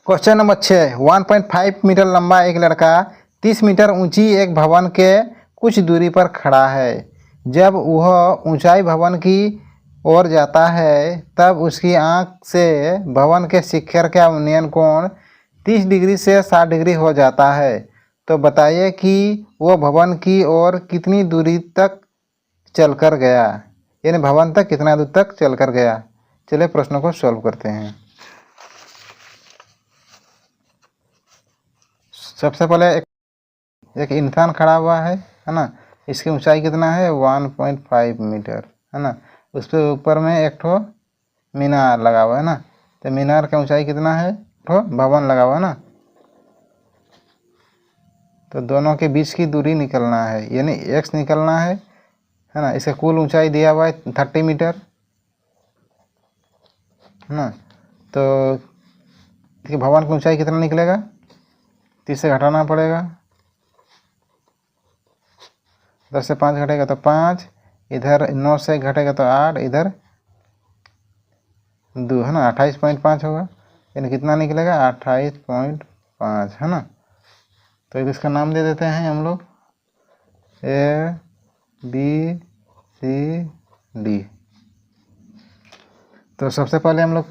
Question number 6, 1.5 metre लंबा एक लड़का 30 मीटर ऊंची एक भवन के कुछ दूरी पर खड़ा है। जब वह ऊंचाई भवन की ओर जाता है तब उसकी आंख से भवन के शिखर का उन्नयन कोण 30 डिग्री से 60 डिग्री हो जाता है। तो बताइए कि वह भवन की ओर कितनी दूरी तक चलकर गया, यानी भवन तक कितना दूर तक चलकर गया। चलिए प्रश्नों को सॉल्व करते हैं। सबसे पहले एक इंसान खड़ा हुआ है ना। इसकी ऊंचाई कितना है 1.5 मीटर है ना। उसके ऊपर में एक ठो मीनार लगा हुआ है ना। तो मीनार का ऊंचाई कितना है, ठो भवन लगा हुआ है ना। तो दोनों के बीच की दूरी निकलना है, यानी x निकलना है ना। इसका कुल ऊंचाई दिया हुआ है 30 मीटर है ना। तो भवन की ऊंचाई कितना निकलेगा, 30 से घटाना पड़ेगा। 10 से 5 घटेगा तो 5, इधर 9 से घटेगा तो 8, इधर 2 है ना। 28.5 होगा, यानी कितना निकलेगा 28.5 है ना। तो इसका नाम दे देते हैं हम लोग A B C D। तो सबसे पहले हम लोग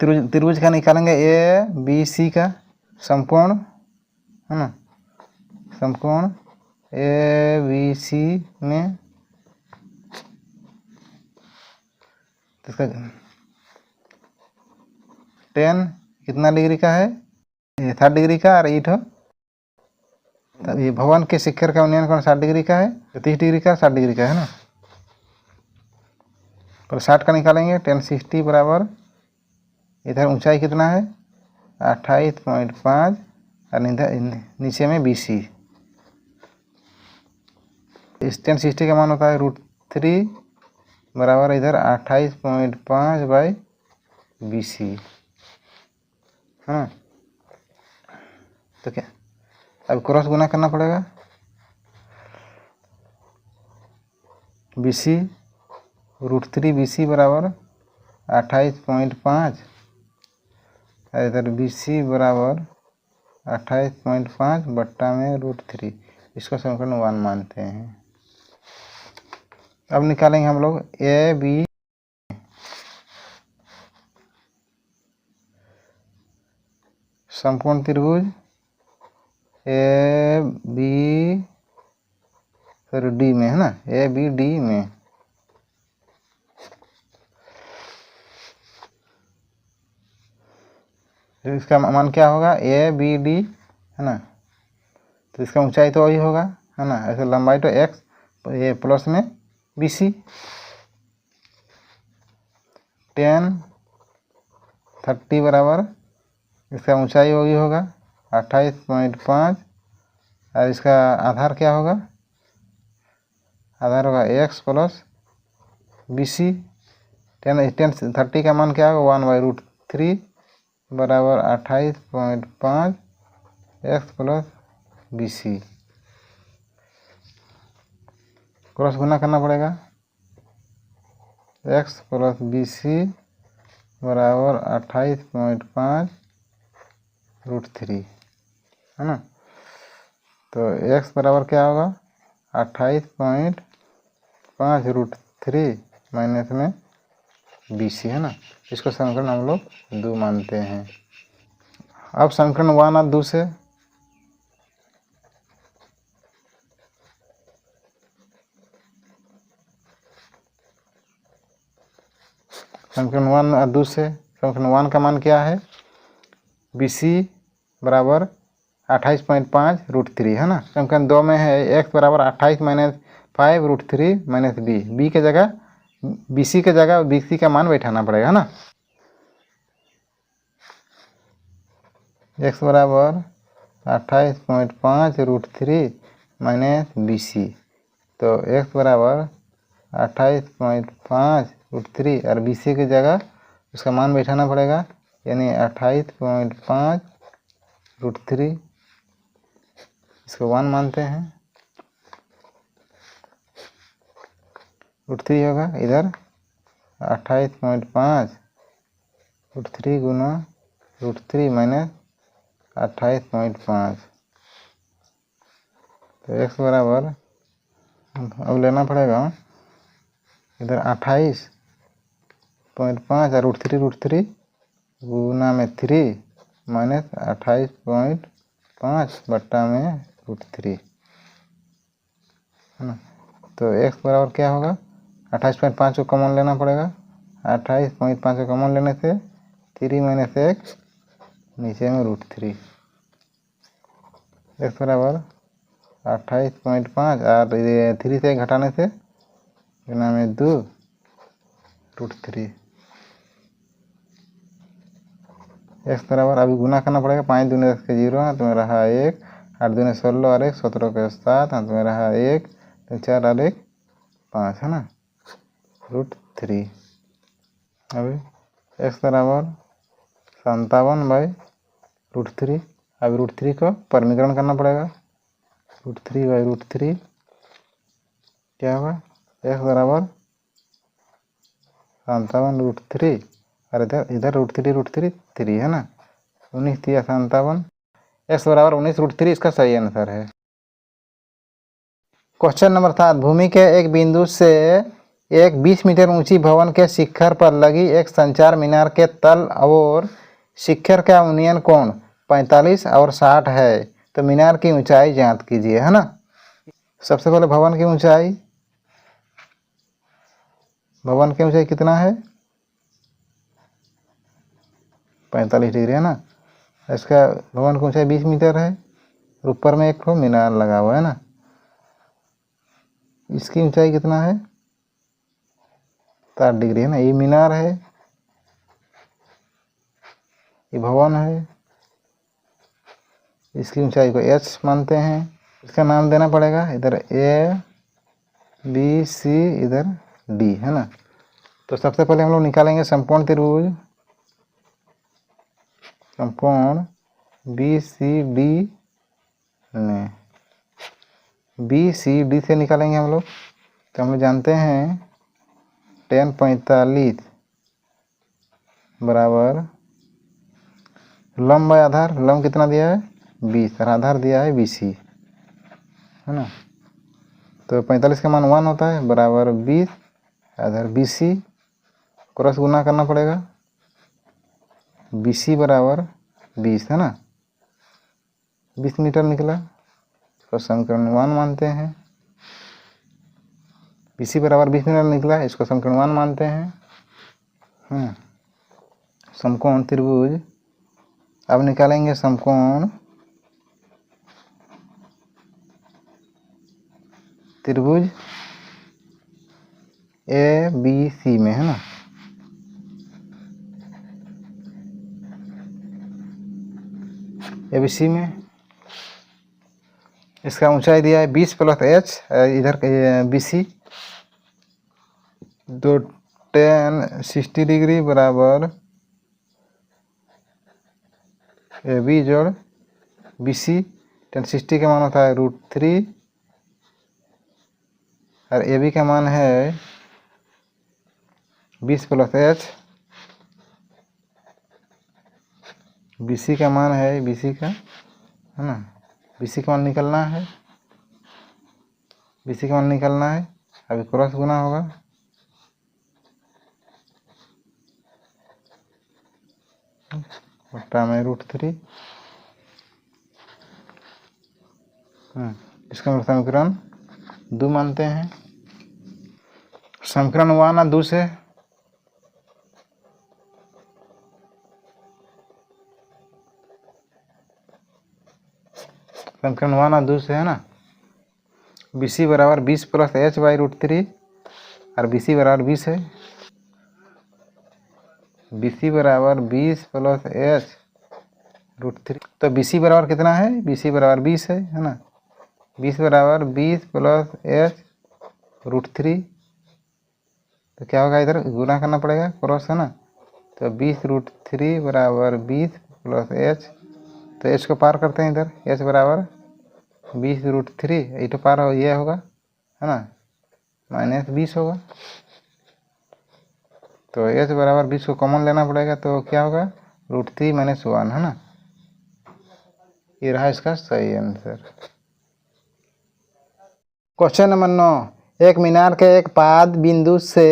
त्रिभुज का निकालेंगे A B C का समकोण है ना। समकोण A B C में इसका 10 कितना डिग्री का है, 60 डिग्री का। और ईट हो तब ये भवन के शिखर का उन्नयन कोण 60 डिग्री का है, 30 डिग्री का 60 डिग्री का है ना। पर 60 का निकालेंगे 10 60 बराबर, इधर ऊंचाई कितना है 28.5 और इधर नीचे में BC। इस 10 60 का मान होता है √3 बराबर इधर 28.5 बाई BC हाँ। तो क्या अब क्रॉस गुना करना पड़ेगा। BC √3 BC बराबर 28.5 और इधर BC बराबर 28.5 बट्टा में √3। इसको समीकरण 1 मानते हैं। अब निकालेंगे हम लोग A B समकोण त्रिभुज A B D में है ना, A B D में। तो इसका मान क्या होगा A B D है ना। तो इसका ऊंचाई तो वही होगा है ना। ऐसे लंबाई तो x, ये प्लस में BC 10 30 बराबर इसका ऊंचाई वही होगा 28.5 और इसका आधार क्या होगा, आधार होगा x प्लस BC। 10 30 का मान क्या होगा 1/√3 बराबर 28.5 x प्लस BC। क्रॉस गुना करना पड़ेगा, x प्लस BC बराबर 28.5 √3 है ना। तो x बराबर क्या होगा 28.5 √3 माइनस में BC है ना। इसको समीकरण हम लोग 2 मानते हैं। अब समीकरण 1 और 2 से समीकरण 1 और 2 से समीकरण 1 का मान क्या है BC बराबर 28.5 √3 है ना। समीकरण 2 में है x बराबर 28 माइनस 5 √3 माइनस b के जगह BC के जगह BC का मान बैठाना पड़ेगा ना। x बराबर 28.5 √3 माइनस BC। तो x बराबर 28.5 √3 और BC की जगह उसका मान बैठाना पड़ेगा, यानी 28.5 √3। इसको 1 मानते हैं। √3 होगा इधर 28.5 √3 गुना √3 माइनस 28.5। तो x बराबर, अब लेना पड़ेगा इधर 28.5 और √3 गुना में 3 माइनस 28.5 बट्टा में √3 है ना। तो x बराबर क्या होगा, 28.5 को कॉमन लेना पड़ेगा। 28.5 को कॉमन लेने से 3 माइनस 1 नीचे में √3, x बराबर 28.5 और 3 से घटाने से गुना में 2 √3। x बराबर अभी गुना करना पड़ेगा, 5 दूनी 10 के 0, हाथ में रहा 1, 8 दूनी 16 और 1 17 के 7, हाथ में रहा 1 4 और 1 5 है ना, √3। अभी x बराबर 57/√3। अभी √3 को परमीकरण करना पड़ेगा, √3/√3 क्या होगा, x बराबर 57√3 और इधर √3 3 है ना, 19 3 57, x बराबर 19√3 इसका सही आंसर है। क्वेश्चन नंबर 7, भूमि के एक बिंदु से एक 20 मीटर ऊंची भवन के शिखर पर लगी एक संचार मीनार के तल और शिखर का उन्नयन कोण 45 और 60 है, तो मीनार की ऊंचाई ज्ञात कीजिए, है ना। सबसे पहले भवन की ऊंचाई कितना है, 45 डिग्री है ना। इसका भवन की ऊंचाई 20 मीटर है, ऊपर में एक मीनार लगा हुआ है ना, इसकी ऊंचाई कितना है, 60 डिग्री है ना। ये मीनार है, ये भवन है, इसकी ऊंचाई को h मानते हैं। इसका नाम देना पड़ेगा, इधर A B C इधर D है ना। तो सबसे पहले हम लोग निकालेंगे समकोण त्रिभुज, समकोण BCD में BCD से निकालेंगे हम लोग। तो हम लोग जानते हैं tan 45 बराबर लंब आधार, लंब कितना दिया है 20 और आधार दिया है BC है ना। तो 45 का मान 1 होता है, बराबर 20 आधार BC, क्रॉस गुना करना पड़ेगा, BC बराबर 20 है ना, 20 मीटर निकला, इसको समीकरण 1 मानते हैं। BC बराबर 20 मीटर निकला, इसको समीकरण 1 मानते हैं। समकोण त्रिभुज, अब निकालेंगे समकोण त्रिभुज ABC में है ना। ABC में इसका ऊंचाई दिया है 20 + h, इधर BC तो tan 60 डिग्री बराबर AB जोड़ BC, tan 60 का मान होता है √3 और AB का मान है 20 + h, BC का मान है, BC का है ना, BC का मान निकलना है, BC का मान निकलना है। अभी क्रॉस गुना होगा, बट्टा में √3, इसका हम समीकरण 2 मानते हैं। समीकरण 1 और 2 से समीकरण 1 और 2 से है ना, BC बराबर 20 + h/√3 और BC बराबर 20 है, BC बराबर 20 + h/√3। तो BC बराबर कितना है, BC बराबर 20 है ना, 20 बराबर 20 + h/√3। तो क्या होगा, इधर गुना करना पड़ेगा, क्रॉस है ना। तो 20√3 बराबर 20 + h, तो h को पार करते हैं, इधर h बराबर 20√3, ये तो पार हो, ये होगा है ना, -20 होगा। तो h बराबर 20 को कॉमन लेना पड़ेगा, तो क्या होगा √3 - 1 है ना। ये रहा इसका सही आंसर। क्वेश्चन नंबर 9, एक मीनार के एक पाद बिंदु से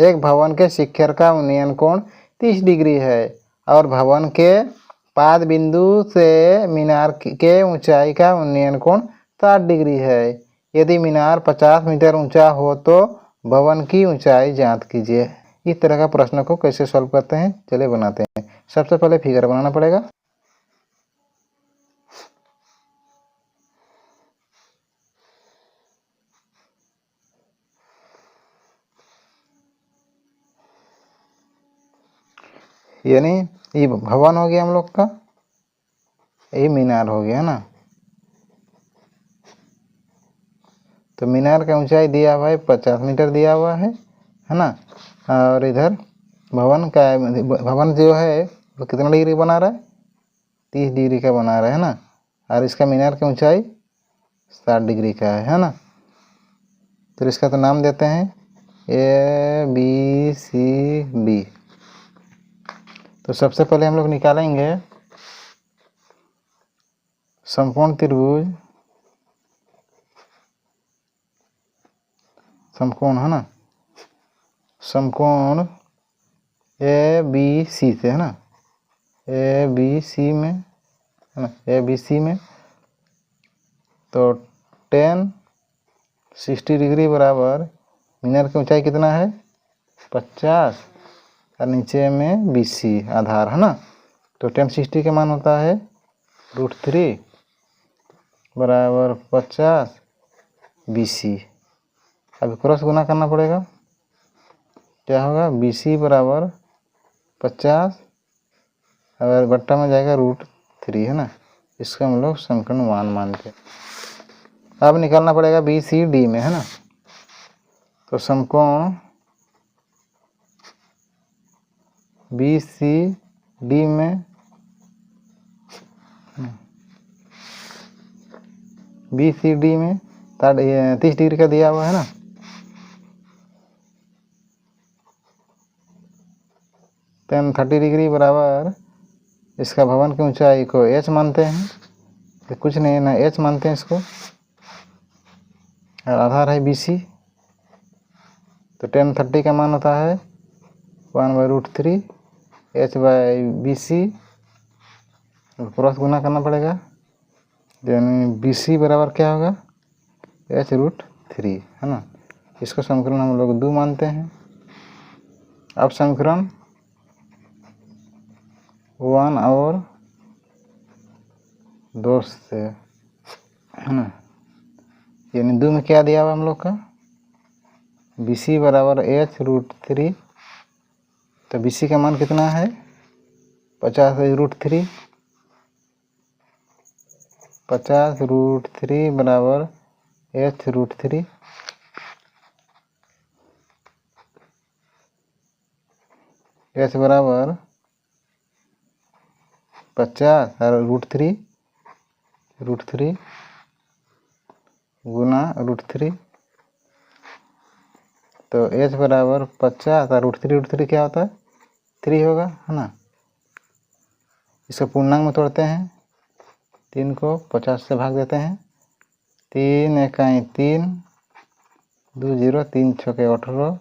एक भवन के शिखर का उन्नयन कोण 30 डिग्री है और भवन के पाद बिंदु से मीनार के ऊंचाई का उन्नयन कोण 60 डिग्री है। यदि मीनार 50 मीटर ऊंचा हो तो भवन की ऊंचाई ज्ञात कीजिए। इस तरह का प्रश्न को कैसे सॉल्व करते हैं, चलिए बनाते हैं। सबसे पहले फिगर बनाना पड़ेगा। यानी ये भवन हो गया हम लोग का, ये मीनार हो गया ना। तो मीनार का ऊंचाई दिया हुआ है 50 मीटर दिया हुआ है ना। और इधर भवन जो है वो कितना डिग्री बना रहा है, 30 डिग्री का बना रहा है ना। और इसका मीनार की ऊंचाई 60 डिग्री का है ना। तो इसका तो नाम देते हैं ABCD। तो सबसे पहले हम लोग निकालेंगे समकोण त्रिभुज, समकोण है ना, समकोण ABC से है ना, ABC में है ना, ABC में तो 60 डिग्री बराबर मीनार की ऊंचाई कितना है 50 और नीचे में BC आधार है ना। तो 60 का मान होता है √3 बराबर 50 BC। अभी क्रॉस गुना करना पड़ेगा, क्या होगा BC बराबर 50 और बट्टा में जाएगा √3 है ना। इसका हम लोग समीकरण 1 मानते हैं। अब निकालना पड़ेगा BCD में है ना। तो समकोण BCD में BCD में 30 डिग्री का दिया हुआ है ना। तो 30 डिग्री बराबर इसका भवन की ऊंचाई को H मानते हैं, तो कुछ नहीं ना H मानते हैं इसको, और आधार है BC। तो 30 का मान होता है 1/√3 H/BC। क्रॉस गुना करना पड़ेगा, यानी BC बराबर क्या होगा H√3 है ना। इसको समीकरण हम लोग 2 मानते हैं। अब समीकरण 1 और 2 से है ना, यानी 2 में क्या दिया हुआ हम लोग का BC बराबर H√3। तो BC का मान कितना है 50/√3, 50√3 बराबर H√3। H बराबर 50 और √3 गुना √3। तो H बराबर 50 और √3 क्या होता है 3 होगा है ना। इसको पूर्णांक में तोड़ते हैं, 3 को 50 से भाग देते हैं, 3 × 3 2 0 3 6 18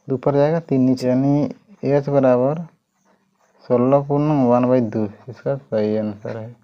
2 पर जाएगा 3 नीचे, यानी H बराबर 16 पूर्णांक 1/2 इसका सही आंसर है।